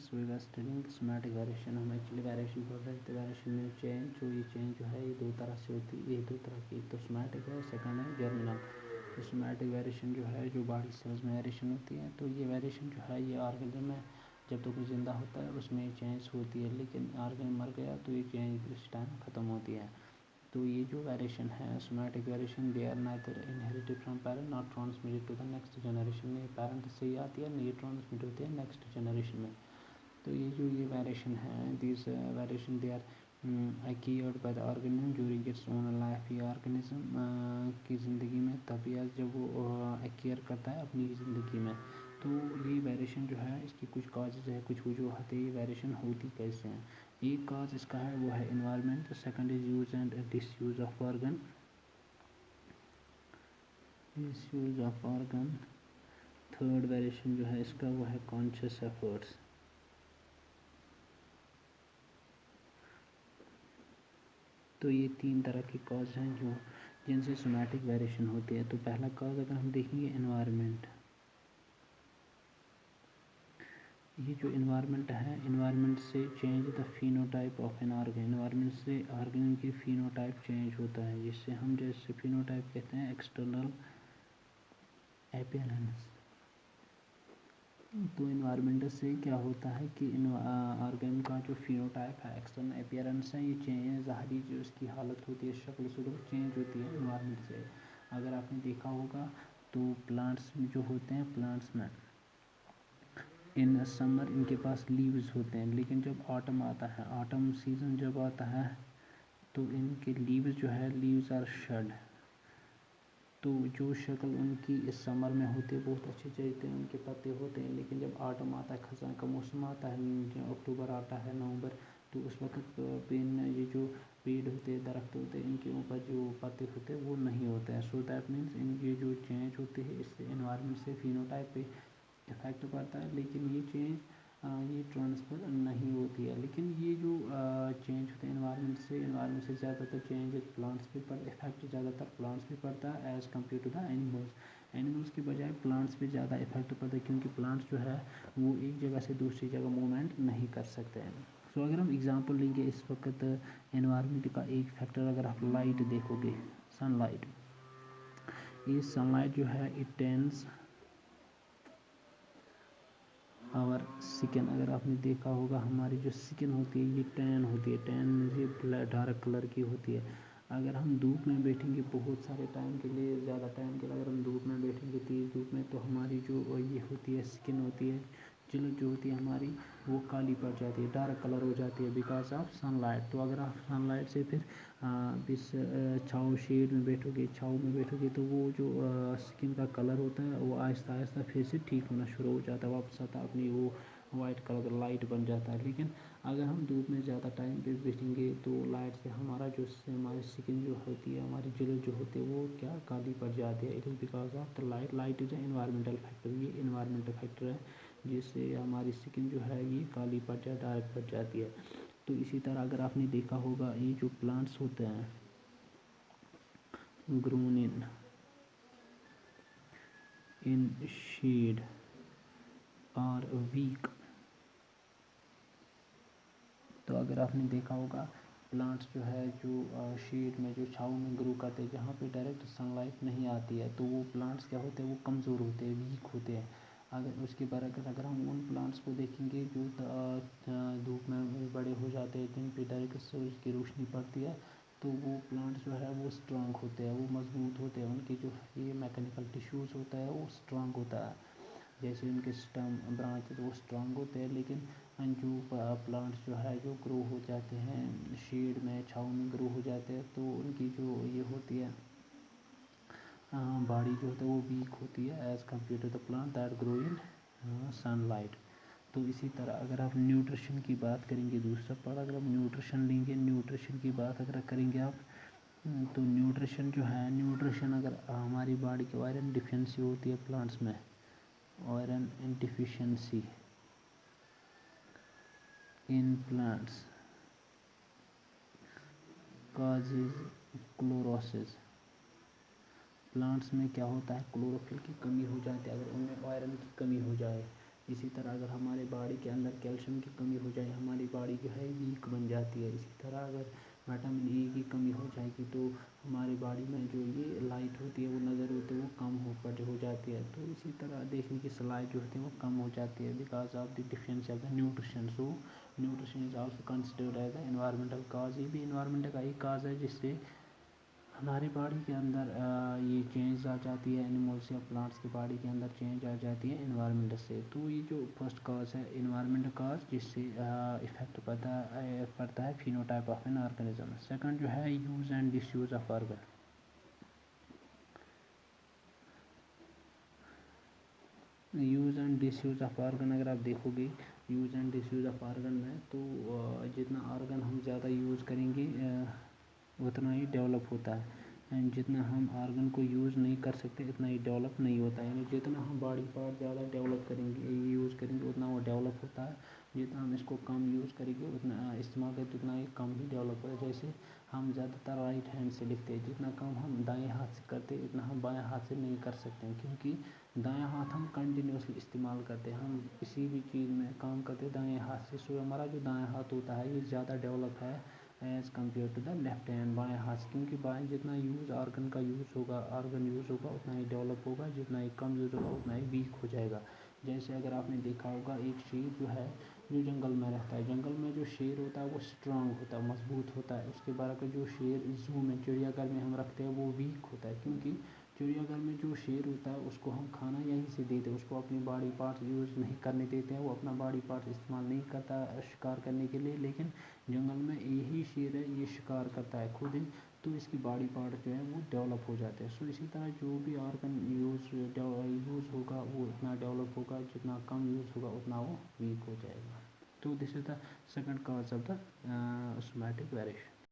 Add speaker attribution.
Speaker 1: Friends, we are studying systematic variation. हम actually variation पढ़ रहे थे। वेरिएशन में चेंज जो है ये दो तरह से होती है। ये दो तरह की, एक तो सिस्टमैटिक है, सेकंड है जर्मिनल। सिस्टमैटिक वेरिएशन जो है जो बॉडी सेल्स में वेरिएशन होती है, तो ये वेरिएशन जो है ये ऑर्गेनिज्म में जब तक कोई जिंदा होता है उसमें चेंज होती है, लेकिन ऑर्गेनिज्म मर गया तो ये चेंज उस टाइम ख़त्म होती है। तो ये जो वेरिएशन है somatic variation, they are neither inherited from parent not transmitted to the next generation. ये पेरेंट से ही आती है, नहीं ट्रांसमिट होती है नेक्स्ट जनरेशन में। तो ये जो ये वेरिएशन है, this variation they are acquired by the organism during its own life। ये ऑर्गेनिज्म की ज़िंदगी में तभी जब वो एक्वायर करता है अपनी ज़िंदगी में। तो ये वेरिएशन जो है इसकी कुछ काजेज़ है, कुछ वजूहत है, ये वेरिएशन होती कैसे हैं। एक काज इसका है वो है environment, second is use and disuse of organ, third variation जो है इसका वो है कॉन्शियस एफर्ट्स। तो ये तीन तरह के कॉज हैं जो जिनसे सोमैटिक वेरिएशन होती है। तो पहला कॉज अगर हम देखेंगे एनवायरनमेंट, ये जो एनवायरनमेंट है, एनवायरनमेंट से change the phenotype of an organ. Environment से ऑर्गन की फिनोटाइप चेंज होता है, जिससे हम जैसे फिनोटाइप कहते हैं एक्सटर्नल अपीयरेंस। तो एनवायरनमेंट से क्या होता है कि ऑर्गन का जो फिनोटाइप है, एक्सटर्नल अपीयरेंस है, ये चेंज ज़ाहरी जो इसकी हालत होती है, शक्ल सूरत चेंज होती है एनवायरनमेंट से। अगर आपने देखा होगा तो प्लांट्स जो होते हैं, प्लांट्स में इन समर इनके पास लीव्स होते हैं, लेकिन जब ऑटम आता है, ऑटम सीज़न जब आता है तो इनके लीव्स जो है, लीव्स आर शेड। तो जो शक्ल उनकी इस समर में होती है बहुत अच्छे चलते हैं, उनके पत्ते होते हैं, लेकिन जब ऑटम आता है, खज़ान का मौसम आता है, अक्टूबर आता है, नवंबर, तो उस वक्त ये जो पेड़ होते हैं, दरख्त होते हैं, इनके ऊपर जो पत्ते होते हैं वो नहीं होते हैं। सो दैट मीन्स इनके जो चेंज होते हैं इससे एनवायरनमेंट से फिनोटाइप पे इफेक्ट पड़ता है, लेकिन ये चेंज ये ट्रांसफ़र नहीं होती है। लेकिन ये जो चेंज होते हैं एनवायरनमेंट से ज़्यादातर चेंज प्लांट्स पे पर इफेक्ट ज़्यादातर प्लांट्स पे पड़ता है as compare to the animals की बजाय प्लांट्स पे ज़्यादा इफेक्ट पड़ता है, क्योंकि प्लांट्स जो है वो एक जगह से दूसरी जगह मूवमेंट नहीं कर सकते हैं। सो अगर हम एग्जांपल लेंगे इस वक्त एनवायरनमेंट का एक फैक्टर, अगर आप लाइट देखोगे, सनलाइट, ये सनलाइट जो है इट टेंस और स्किन। अगर आपने देखा होगा हमारी जो स्किन होती है ये टैन होती है, टैन ये डार्क कलर की होती है। अगर हम धूप में बैठेंगे बहुत सारे टाइम के लिए, ज़्यादा टाइम के लिए अगर हम धूप में बैठेंगे तेज़ धूप में, तो हमारी जो ये होती है स्किन होती है, जिल्द जो होती है हमारी, वो काली पड़ जाती है, डार्क कलर हो जाती है बिकॉज ऑफ सनलाइट। तो अगर आप सनलाइट से फिर इस छाँव शेड में बैठोगे, छाँव में बैठोगे, तो वो जो स्किन का कलर होता है वो आहिस्ता आहिस्ता फिर से ठीक होना शुरू हो जाता है, वापस आता है अपनी वो वाइट कलर लाइट बन जाता है। लेकिन अगर हम धूप में ज़्यादा टाइम पे बैठेंगे तो लाइट से हमारा जो हमारी स्किन जो होती है, हमारी जिल्द जो होती है वो क्या काली पड़ जाती है। It is because of the light. Light is a environmental factor, ये एनवायरमेंटल फैक्टर है जिससे हमारी स्किन जो है ये काली पड़ जाए, डार्क पड़ जाती है। तो इसी तरह अगर आपने देखा होगा ये जो प्लांट्स होते हैं ग्रोन इन शेड और वीक, तो अगर आपने देखा होगा प्लांट्स जो है जो शेड में, जो छाँव में ग्रो करते हैं, जहाँ पे डायरेक्ट सनलाइट नहीं आती है, तो वो प्लांट्स क्या होते हैं, वो कमज़ोर होते हैं, वीक होते हैं। अगर उसके बरक्स अगर हम उन प्लांट्स को देखेंगे जो धूप में बड़े हो जाते हैं, जिन पे डायरेक्ट सूरज की रोशनी पड़ती है, तो वो प्लांट्स जो है वो स्ट्रांग होते हैं, वो मजबूत होते हैं, उनके जो ये मैकेनिकल टिश्यूज़ होता है वो स्ट्रांग होता है, जैसे उनके स्टम ब्रांच वो स्ट्रांग होते हैं। लेकिन जो प्लांट्स जो है जो ग्रो हो जाते हैं शेड में, छाँव में ग्रो हो जाते हैं, तो उनकी जो ये होती है बॉडी जो होता है वो वीक होती है as compare to the plant that grow in sunlight. तो इसी तरह अगर आप न्यूट्रिशन की बात करेंगे, दूसरा पार्ट अगर आप न्यूट्रिशन लेंगे, न्यूट्रिशन की बात अगर करेंगे आप, तो न्यूट्रिशन जो है, न्यूट्रिशन अगर हमारी बॉडी की आयरन डिफिशिएंसी होती है प्लांट्स में, iron deficiency in plants causes chlorosis. Plants में क्या होता है, क्लोरोफिल की कमी हो जाती है। अगर उनमें आयरन की कमी हो जाए इसी तरह अगर हमारे बॉडी के अंदर कैल्शियम की कमी हो जाए, हमारी बॉडी जो है वीक बन जाती है। इसी तरह अगर विटामिन ई की कमी हो जाएगी तो हमारी बॉडी में जो ये लाइट होती है, वो नज़र होती है, वो कम हो जाती है। तो इसी तरह देखने की सलाह जो होती है वो कम हो जाती है because of the deficiency of the nutrition. So nutrition is also considered as the environmental cause. ये भी एनवायरमेंट का एक काज है जिससे हमारी बॉडी के अंदर ये चेंज आ जाती है, एनिमल्स या प्लांट्स की बॉडी के अंदर चेंज आ जाती है एनवायरनमेंट से। तो ये जो फर्स्ट कॉज है एनवायरनमेंट कॉज, जिससे इफेक्ट पड़ता है phenotype of an organism. Second जो है use and disuse of organ. Use and disuse of organ अगर आप देखोगे use and disuse of organ में, तो जितना ऑर्गन हम ज़्यादा यूज़ करेंगे उतना ही डेवलप होता है, एंड जितना हम ऑर्गन को यूज़ नहीं कर सकते इतना ही डेवलप नहीं होता है। यानी जितना हम बॉडी पार्ट ज़्यादा डेवलप करेंगे यूज़ करेंगे उतना वो डेवलप होता है। जितना हम इसको कम यूज़ करेंगे उतना इस्तेमाल करेंगे उतना ही कम ही डेवलप होता है। जैसे हम ज़्यादातर राइट हैंड से लिखते हैं, जितना कम हम दाएं हाथ से करते हैं इतना हम बाएं हाथ से नहीं कर सकते हैं, क्योंकि दायां हाथ हम कंटिन्यूसली इस्तेमाल करते हैं। हम किसी भी चीज़ में काम करते हैं दाएं हाथ से। सो हमारा जो दायां हाथ होता है ये ज़्यादा डेवलप है as compare to the left hand, बाएं हाथ से। क्योंकि बाएं जितना यूज़ ऑर्गन का यूज़ होगा, ऑर्गन यूज़ होगा उतना ही डेवलप होगा, जितना ही कम यूज़ होगा उतना ही वीक हो जाएगा। जैसे अगर आपने देखा होगा एक शेर जो है जो जंगल में रहता है, जंगल में जो शेर होता है वो स्ट्रांग होता है, मजबूत होता है। उसके बाद का जो शेर ज़ू में चिड़ियाघर में हम रखते हैं वो वीक होता है, क्योंकि चिड़ियाघर में जो शेर होता है उसको हम खाना यहीं से देते हैं, उसको अपनी बॉडी पार्ट्स यूज़ नहीं करने देते हैं, वो अपना बॉडी पार्ट्स इस्तेमाल नहीं करता शिकार करने के लिए। लेकिन जंगल में यही शेर है ये शिकार करता है खुद ही, तो इसकी बॉडी पार्ट जो है वो डेवलप हो जाते हैं। सो इसी तरह जो भी ऑर्गन यूज़ होगा वो इतना डेवलप होगा, जितना कम यूज़ होगा उतना वो वीक हो जाएगा। तो this is the second cause of the somatic variation.